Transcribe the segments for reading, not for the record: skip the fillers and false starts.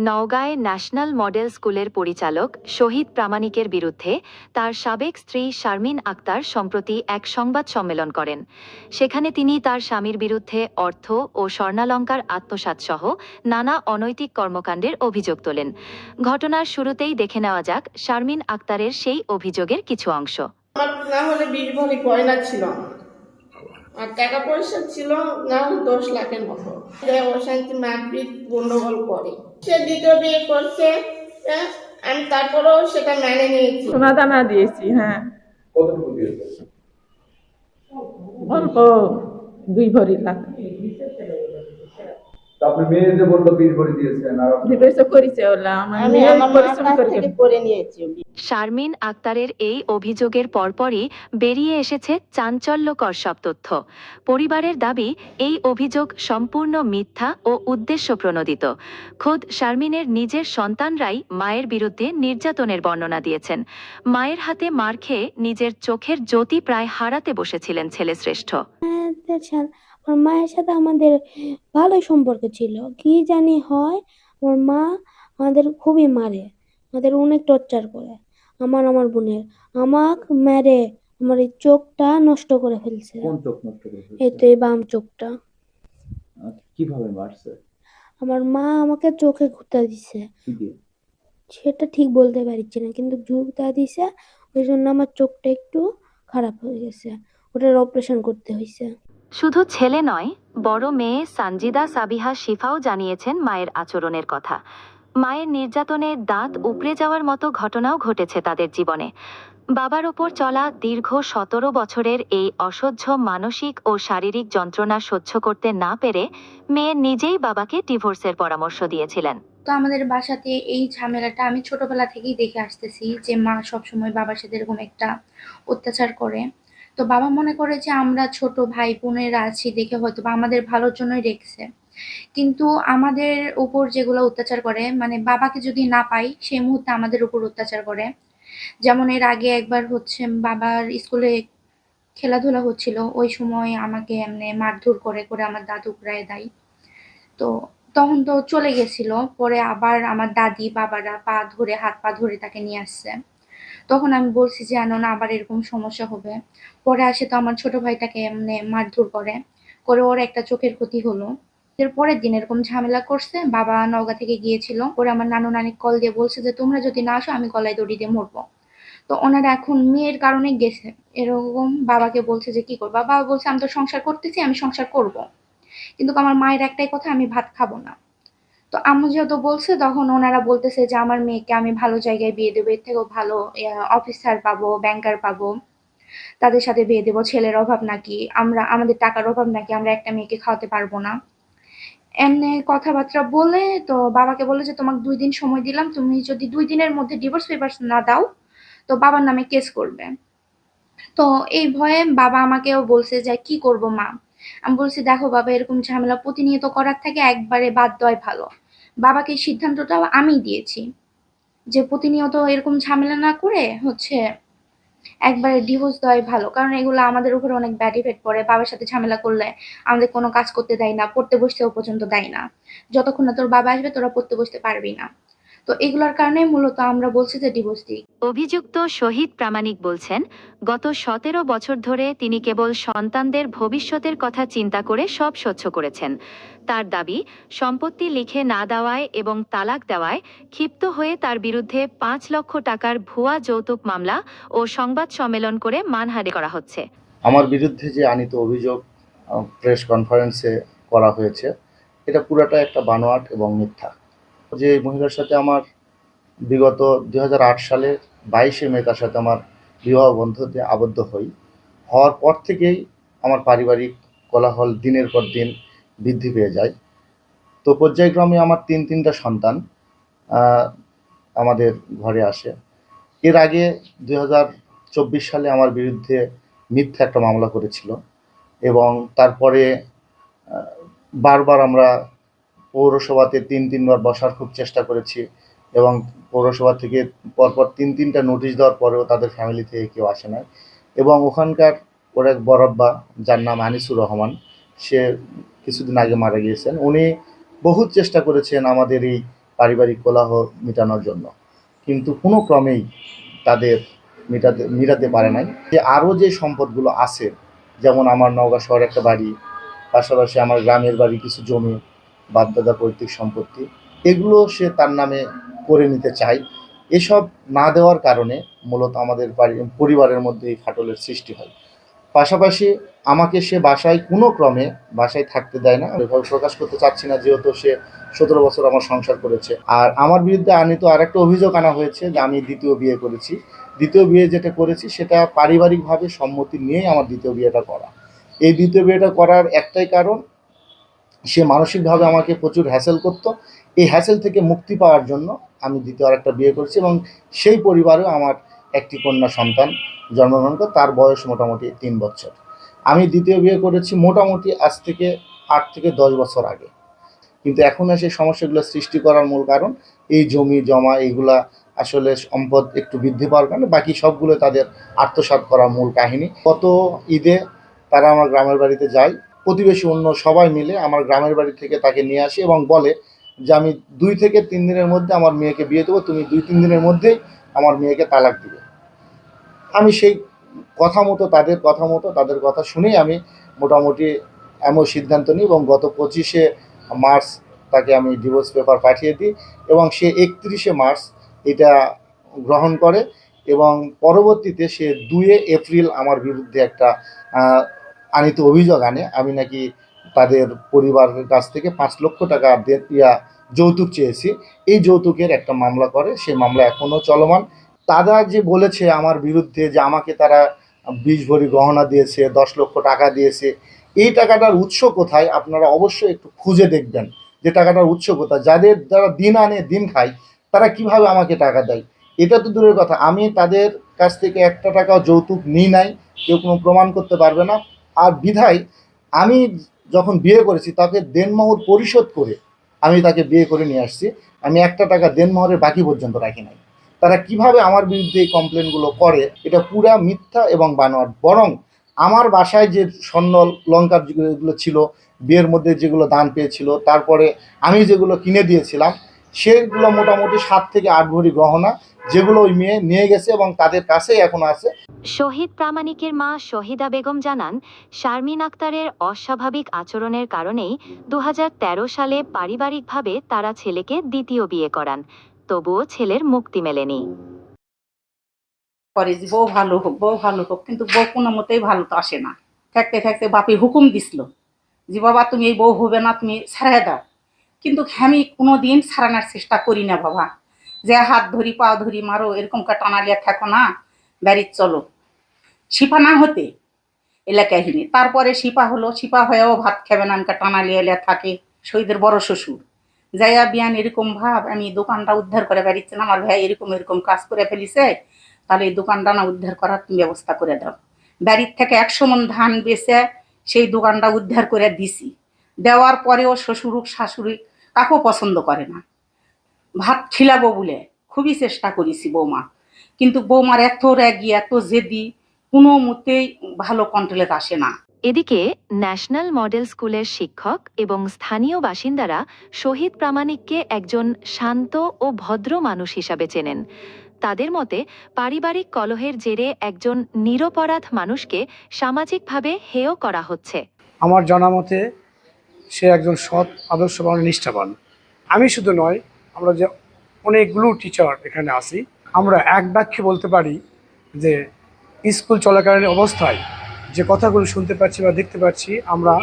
নওগাঁয় national model স্কুলের পরিচালক শহীদ প্রামাণিকের বিরুদ্ধে তার সাবেক স্ত্রী শারমিন আক্তার সম্প্রতি এক সংবাদ সম্মেলন করেন। সেখানে তিনি তার স্বামীর বিরুদ্ধে অর্থ ও স্বর্ণালংকার আত্মসাৎসহ নানা অনৈতিক কর্মকাণ্ডের অভিযোগ তোলেন। ঘটনার শুরুতেই দেখে নেওয়া যাক শারমিন আক্তারের সেই অভিযোগের কিছু অংশ। আমার না হলে 20 ভরি গয়না ছিল আর টাকা পয়সা ছিল না হলে 10 লাখের মতো। অশান্তি মারপিট গন্ডগোল করে সে দ্বিতীয় বিয়ে করছে। আমি তারপরেও সেটা মেনে নিয়েছি। সোনা দানা দিয়েছি। হ্যাঁ, কতটুকু দিয়েছে? অল্প 2 ভরি লাখ আপনি মেয়ে যে বললো 20 ভরি দিয়েছেন আর দিবেছে করেছে ওলা আমি আমার পরিশ্রম করে নিয়েছি। শারমিন আক্তারের এই অভিযোগের পরপরই বেরিয়ে এসেছে চাঞ্চল্যকর সব তথ্য। পরিবারের দাবি, এই অভিযোগ সম্পূর্ণ মিথ্যা ও উদ্দেশ্যপ্রণোদিত। খোদ শারমিনের নিজের সন্তানরাই মায়ের বিরুদ্ধে নির্যাতনের বর্ণনা দিয়েছেন। মায়ের হাতে মার খেয়ে নিজের চোখের জ্যোতি প্রায় হারাতে বসেছিলেন ছেলেশ্রেষ্ঠ। আমার মায়ের সাথে আমাদের ভালোই সম্পর্ক ছিল, কি জানি হয় আমার মা আমাদের খুবই মারে, আমাদের অনেক টর্চার করে। আমার বোনের আমাকে মেরে আমার এই চোখটা নষ্ট করে ফেলছে। কোন চোখ নষ্ট করে ফেলছে? এই তো এই বাম চোখটা। কিভাবে মারছে? আমার মা আমাকে চোখে ঘুঁতা দিছে, কি দিয়ে? সেটা ঠিক বলতে পারছি না, কিন্তু ঘুঁতা দিছে, ওই জন্য আমার চোখটা একটু খারাপ হয়ে গেছে, ওটার অপারেশন করতে হয়েছে। শুধু ছেলে নয়, বড় মেয়ে সানজিদা সাবিহা শিফাও জানিয়েছেন মায়ের আচরণের কথা। মায়ের নির্যাতনে দাঁত উপড়ে যাওয়ার মতো ঘটনাও ঘটেছে তাদের জীবনে। বাবার ওপর চলা দীর্ঘ 17 বছরের এই অসহ্য মানসিক ও শারীরিক যন্ত্রণা সহ্য করতে না পেরে মেয়ে নিজেই বাবাকে ডিভোর্সের পরামর্শ দিয়েছিলেন। তো আমাদের বাসাতে এই ঝামেলাটা আমি ছোটবেলা থেকেই দেখে আসতেছি যে মা সবসময় বাবার সাথে এরকম একটা অত্যাচার করে। তো বাবা মনে করে যে আমরা ছোট ভাই বোনেরা আছি দেখে হয়তো বা আমাদের ভালোর জন্যই রেখেছে, কিন্তু আমাদের উপর যেগুলো অত্যাচার করে, মানে বাবাকে যদি না পাই সেই মুহূর্তে আমাদের উপর অত্যাচার করে। যেমন এর আগে একবার হচ্ছে বাবার স্কুলে খেলাধুলা হচ্ছিল, ওই সময় আমাকে এমনি মারধর করে করে আমার দাদু প্রায় দেয়। তো তখন তো চলে গেছিল, পরে আবার আমার দাদি বাবারা পা ধরে হাত পা ধরে তাকে নিয়ে আসছে। তখন আমি বলছি যে জানো না আবার এরকম সমস্যা হবে। পরে আসে তো আমার ছোট ভাইটাকে এমনি মারধর করে করে ওর একটা চোখের ক্ষতি হলো। এর পরের দিন এরকম ঝামেলা করছে, বাবা নওগাঁ থেকে গিয়েছিল, পরে আমার নানু নানি কল দিয়ে বলছে যে তোমরা যদি না আসো আমি গলায় দড়ি দিয়ে মরবো। তো ওনারা এখন মেয়ের কারণে গেছে, এরকম বাবাকে বলছে যে কি করবো। বাবা বলছে আমি তো সংসার করতেছি, আমি সংসার করব, কিন্তু আমার মায়ের একটাই কথা, আমি ভাত খাবো না। তো আম্মু যেহেতু বলছে তখন ওনারা বলতেছে যে আমার মেয়েকে আমি ভালো জায়গায় বিয়ে দেবো, এর থেকেও ভালো অফিসার পাবো, ব্যাংকার পাবো, তাদের সাথে বিয়ে দেবো। ছেলের অভাব নাকি, আমাদের টাকার অভাব নাকি, আমরা একটা মেয়েকে খাওয়াতে পারবো না, এমনি কথাবার্তা বলে। তো বাবাকে বলে যে তোমাকে 2 দিন সময় দিলাম, তুমি যদি 2 দিনের মধ্যে ডিভোর্স পেপারস না দাও তো বাবার নামে কেস করবে। তো এই ভয়ে বাবা আমাকেও বলছে যে কি করব মা। আমি বলছি দেখো বাবা, এরকম ঝামেলা প্রতিনিয়ত করার থেকে একবারে বাদ দেওয়াই ভালো। বাবাকে এই সিদ্ধান্তটাও আমি দিয়েছি যে প্রতিনিয়ত এরকম ঝামেলা না করে হচ্ছে একবারে ডিভোর্স দেওয়াই ভালো, কারণ এগুলো আমাদের উপরে অনেক ব্যাড ইফেক্ট পড়ে। বাবার সাথে ঝামেলা করলে আমাদের কোনো কাজ করতে দেয় না, পড়তে বসতেও পর্যন্ত দেয় না। যতক্ষণ না তোর বাবা আসবে তোরা পড়তে বসতে পারবি না। তো এগুলোর কারণে মূলত আমরা বলছি যে ডিভোর্স দিই। অভিযুক্ত শহীদ প্রামাণিক বলছেন, গত 17 বছর ধরে তিনি কেবল সন্তানদের ভবিষ্যতের কথা চিন্তা করে সব সহ্য করেছেন। তার দাবি, সম্পত্তি লিখে না দেওয়ায় এবং তালাক দেওয়ায় ক্ষিপ্ত হয়ে তার বিরুদ্ধে 5 লক্ষ টাকার ভুয়া যৌতুক মামলা ও সংবাদ সম্মেলন করে মানহানি করা হচ্ছে। আমার বিরুদ্ধে যে আনীত অভিযোগ প্রেস কনফারেন্সে করা হয়েছে, এটা পুরাটা একটা বানোয়াট এবং মিথ্যা। যে মহিলার সাথে আমার বিগত 2008 সালের 22শে মে তার সাথে আমার বিবাহ বন্ধনে আবদ্ধ হওয়ার পর থেকেই আমার পারিবারিক কোলাহল দিনের পর দিন বৃদ্ধি পেয়ে যায়। তো পর্যায়ক্রমে আমার তিনটা সন্তান আমাদের ঘরে আসে। এর আগে 2024 সালে আমার বিরুদ্ধে মিথ্যা একটা মামলা করেছিল এবং তারপরে বারবার আমরা পৌরসভাতে তিনবার বসার খুব চেষ্টা করেছি এবং পৌরসভা থেকে পরপর তিনটা নোটিশ দেওয়ার পরেও তাদের ফ্যামিলি থেকে কেউ আসে না। এবং ওখানকার ওর এক বড়াব্বা, যার নাম আনিসুর রহমান, সে কিছুদিন আগে মারা গিয়েছেন। উনি বহু চেষ্টা করেছেন আমাদের এই পারিবারিক কোলাহল মেটানোর জন্য, কিন্তু কোনো ক্রমেই তাদের মেটাতে পারে নাই। যে আরও যে সম্পদগুলো আছে, যেমন আমার নওগাঁ শহরে একটা বাড়ি, পাশাপাশি আমার গ্রামের বাড়ি কিছু জমি, বাপদাদা পৈতৃক সম্পত্তি, এগুলো সে তার নামে করে নিতে চায়। এসব না দেওয়ার কারণে মূলত আমাদের পরিবারের মধ্যে এই ফাটলের সৃষ্টি হয়। পাশাপাশি আমাকে সে কোনো ক্রমে বাসায় থাকতে দেয় না। এভাবে প্রকাশ করতে চাচ্ছি না, যেহেতু সে 17 বছর আমার সংসার করেছে। আর আমার বিরুদ্ধে আনিত আরেকটা অভিযোগ আনা হয়েছে যে আমি দ্বিতীয় বিয়ে করেছি। দ্বিতীয় বিয়ে যেটা করেছি সেটা পারিবারিকভাবে সম্মতি নিয়েই আমার দ্বিতীয় বিয়েটা করা। এই দ্বিতীয় বিয়েটা করার একটাই কারণ, সে মানসিকভাবে আমাকে প্রচুর হ্যাসেল করত। এই হ্যাসেল থেকে মুক্তি পাওয়ার জন্য আমি দ্বিতীয় আরেকটা বিয়ে করেছি, এবং সেই পরিবারেও আমার একটি কন্যা সন্তান জন্মগ্রহণ করে, তার বয়স মোটামুটি 3 বছর। আমি দ্বিতীয় বিয়ে করেছি মোটামুটি আজ থেকে 8 থেকে 10 বছর আগে, কিন্তু এখন সেই সমস্যাগুলো সৃষ্টি করার মূল কারণ এই জমি জমা, এইগুলা আসলে সম্পদ একটু বৃদ্ধি পাওয়ার কারণে বাকি সবগুলো তাদের আত্মসাৎ করার মূল কাহিনী। গত ঈদে তারা আমার গ্রামের বাড়িতে যায়, প্রতিবেশী অন্য সবাই মিলে আমার গ্রামের বাড়ি থেকে তাকে নিয়ে আসে এবং বলে যে আমি 2 থেকে 3 দিনের মধ্যে আমার মেয়েকে বিয়ে দেবো, তুমি 2-3 দিনের মধ্যেই আমার মেয়েকে তালাক দিবে। আমি সেই তাদের কথা শুনেই আমি মোটামুটি এমন সিদ্ধান্ত নিই, এবং গত 25শে মার্চ তাকে আমি ডিভোর্স পেপার পাঠিয়ে দিই, এবং সে 31শে মার্চ এটা গ্রহণ করে, এবং পরবর্তীতে সে 2 এপ্রিল আমার বিরুদ্ধে একটা আনিত অভিযোগ আনে আমি নাকি তাদের পরিবারের কাছ থেকে 5 লক্ষ টাকা যৌতুক চেয়েছি। এই যৌতুকের একটা মামলা করে, সেই মামলা এখনও চলমান। তারা যে বলেছে আমার বিরুদ্ধে যে আমাকে তারা 20 ভরি গহনা দিয়েছে, 10 লক্ষ টাকা দিয়েছে, এই টাকাটার উৎস কোথায় আপনারা অবশ্যই একটু খুঁজে দেখবেন যে টাকাটার উৎস কোথায়। যারা দিন আনে দিন খায় তারা কিভাবে আমাকে টাকা দেয়, এটা তো দূরের কথা, আমি তাদের কাছ থেকে একটা টাকাও যৌতুক নিই নাই, কেউ কোনো প্রমাণ করতে পারবে না। আর বিধায় আমি যখন বিয়ে করেছি তাকে দেনমোহর পরিশোধ করে আমি তাকে বিয়ে করে নিয়ে আসছি, আমি একটা টাকা দেনমোহরের বাকি পর্যন্ত রাখি নাই। তারা কিভাবে আমার বিরুদ্ধে এই কমপ্লেনগুলো করে, এটা পুরা মিথ্যা এবং বানোয়াট। বরং আমার বাসায় যে স্বর্ণ লঙ্কার যেগুলো ছিল, বিয়ের মধ্যে যেগুলো দান পেয়েছিল, তারপরে আমি যেগুলো কিনে দিয়েছিলাম, সেগুলো মোটামুটি 7 থেকে 8 ভরি গহনা, যেগুলো ওই মেয়ে নিয়ে গেছে এবং তাদের কাছেই এখনো আছে। শহীদ প্রামাণিকের মা শহীদা বেগম জানান, শারমিন আক্তারের অস্বাভাবিক আচরণের কারণেই 2013 সালে পারিবারিকভাবে তারা ছেলেকে দ্বিতীয় বিয়ে করান। তবুও ছেলের মুক্তি মেলেনি। করে যে বউ ভালো হোক, কিন্তু বউ কোনো মতেই ভালো তো আসে না। থাকতে থাকতে বাপি হুকুম দিছিল যে বাবা তুমি এই বউ হবে না, তুমি ছাড়াই দাও। কিন্তু আমি কোনোদিন ছাড়ানোর চেষ্টা করি না বাবা, যে হাত ধরি পা ধরি মারো এরকম টানালিয়া থাকো না, বাড়ির চলো। শিপা না হতে এলাকায় হিনি, তারপরে শিপা হলো, শিপা হয়েও ভাত খাবে না, আমাকে টানালিয়া থাকে। শহীদের বড় শ্বশুর যাইয়া বিয়ান এরকম ভাব, আমি দোকানটা উদ্ধার করে বেরিয়েছি না, আমার ভাই এরকম কাজ করে ফেলিছে, তাহলে এই দোকানটা না উদ্ধার করার তুমি ব্যবস্থা করে দাও। বাড়ির থেকে 100 মণ ধান বেচে সেই দোকানটা উদ্ধার করে দিছি। দেওয়ার পরেও শ্বশুর শাশুড়ি কাকেও পছন্দ করে না, ভাত খিলাবো বলে খুবই চেষ্টা করেছি বৌমা, কিন্তু বৌমার এত র্যাগি এত জেদি, কোনো মতেই ভালো কন্ট্রোলে আসে না। এদিকে ন্যাশনাল মডেল স্কুলের শিক্ষক এবং স্থানীয় বাসিন্দারা শহীদ প্রামাণিককে একজন শান্ত ও ভদ্র মানুষ হিসাবে চেনেন। তাদের মতে পারিবারিক কলহের জেরে একজন নিরপরাধ মানুষকে সামাজিকভাবে হেয় করা হচ্ছে। আমার জানা মতে সে একজন সৎ আদর্শবান নিষ্ঠাবান। আমি শুধু নয়, আমরা যে অনেকগুলো টিচার এখানে আছি, আমরা এক বাক্যে বলতে পারি যে স্কুল চলাকালীন অবস্থায় যে কথাগুলো শুনতে পাচ্ছি বা দেখতে পাচ্ছি, আমরা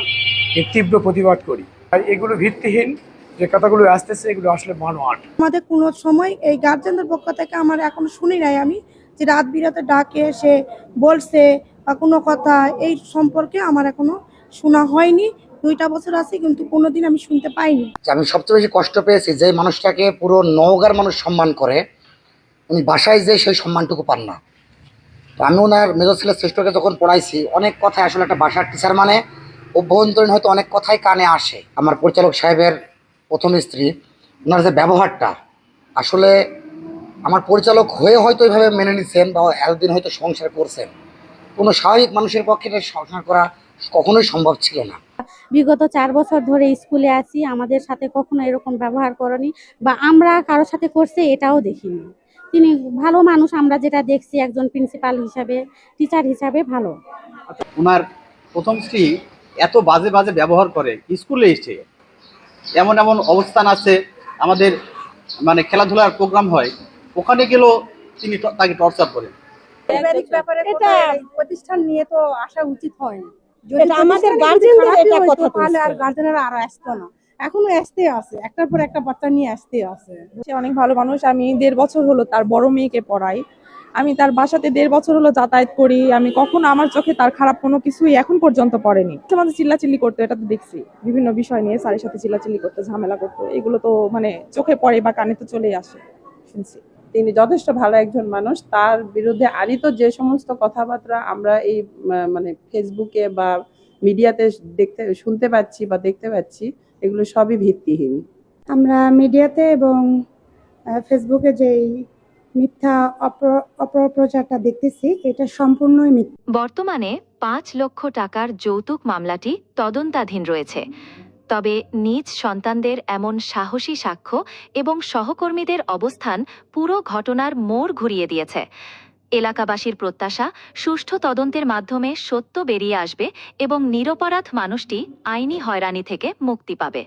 এর তীব্র প্রতিবাদ করি। তাই এগুলো ভিত্তিহীন যে কথাগুলো আসতেছে, এগুলো আসলে বানোয়াট। আমাদের কোনো সময় এই গার্জেনদের পক্ষ থেকে আমার এখনো শুনি নাই আমি যে রাত বিরাতে ডাকে সে বলছে বা কোনো কথা এই সম্পর্কে আমার এখনো শোনা হয়নি। 2টা বছর আছে কিন্তু কোনোদিন আমি শুনতে পাইনি। আমি সবচেয়ে বেশি কষ্ট পেয়েছি যে মানুষটাকে পুরো নওগাঁর মানুষ সম্মান করে, উনি বাসায় যে সেই সম্মানটুকু পান না। তো আমি ওনার মেজর ছেলের শ্রেষ্ঠকে যখন পড়াইছি, অনেক কথাই আসলে একটা বাসার টিচার মানে অভ্যন্তরীণ হয়তো অনেক কথাই কানে আসে। আমার পরিচালক সাহেবের প্রথম স্ত্রী, ওনার যে ব্যবহারটা, আসলে আমার পরিচালক হয়ে হয়তো এইভাবে মেনে নিচ্ছেন বা এতদিন হয়তো সংসার করছেন, কোনো স্বাভাবিক মানুষের পক্ষে সংসার করা কখনোই সম্ভব ছিল না। বিগত 4 বছর ধরে স্কুলে আছি, আমাদের সাথে কখনো এরকম ব্যবহার করেনি বা আমরা কারোর সাথে করছে এটাও দেখিনি। তিনি ভালো মানুষ, আমরা যেটা দেখছি একজন প্রিন্সিপাল হিসাবে, টিচার হিসাবে ভালো। ওনার প্রথম স্ত্রী এত বাজে বাজে ব্যবহার করে স্কুলে এসে, এমন এমন অবস্থান আছে আমাদের মানে খেলাধুলার প্রোগ্রাম হয়, ওখানে গেলেও তিনি তাকে টর্চার করেন। এটা প্রতিষ্ঠান নিয়ে তো আসা উচিত হয় না। এটা আমাদের গার্জেনদের এটা কথা তাহলে আর গার্জেনরা আরো আসতো না, এখনো আসতে আছে, একটার পর একটা বাচ্চা নিয়ে আসতে আছে। সে অনেক ভালো মানুষ। আমি 1.5 বছর হলো তার বড় মেয়েকে পড়াই। আমি তার বাসাতে 1.5 বছর হলো যাতায়াত করি। আমি কখনো আমার চোখে তার খারাপ কোনো কিছুই এখন পর্যন্ত পড়েনি। মাঝে চিল্লাচিল্লি করতো, এটা তো দেখছি, বিভিন্ন বিষয় নিয়ে স্যারের সাথে চিল্লাচিল্লি করতো, ঝামেলা করতো, এগুলো তো মানে চোখে পড়ে বা কানে তো চলেই আসে, শুনছি। তিনি যথেষ্ট ভালো একজন মানুষ। তার বিরুদ্ধে আরিত যে সমস্ত কথাবার্তা আমরা এই মানে ফেসবুকে বা মিডিয়াতে শুনতে পাচ্ছি বা দেখতে পাচ্ছি, এগুলো সবই ভিত্তিহীন। আমরা মিডিয়াতে এবং ফেসবুকে যেই মিথ্যা অপপ্রচারটা দেখতেছি, এটা সম্পূর্ণই মিথ্যা। বর্তমানে 5 লক্ষ টাকার যৌতুক মামলাটি তদন্তাধীন রয়েছে। তবে নিজ সন্তানদের এমন সাহসী সাক্ষ্য এবং সহকর্মীদের অবস্থান পুরো ঘটনার মোড় ঘুরিয়ে দিয়েছে। এলাকাবাসীর প্রত্যাশা, সুষ্ঠু তদন্তের মাধ্যমে সত্য বেরিয়ে আসবে এবং নিরপরাধ মানুষটি আইনি হয়রানি থেকে মুক্তি পাবে।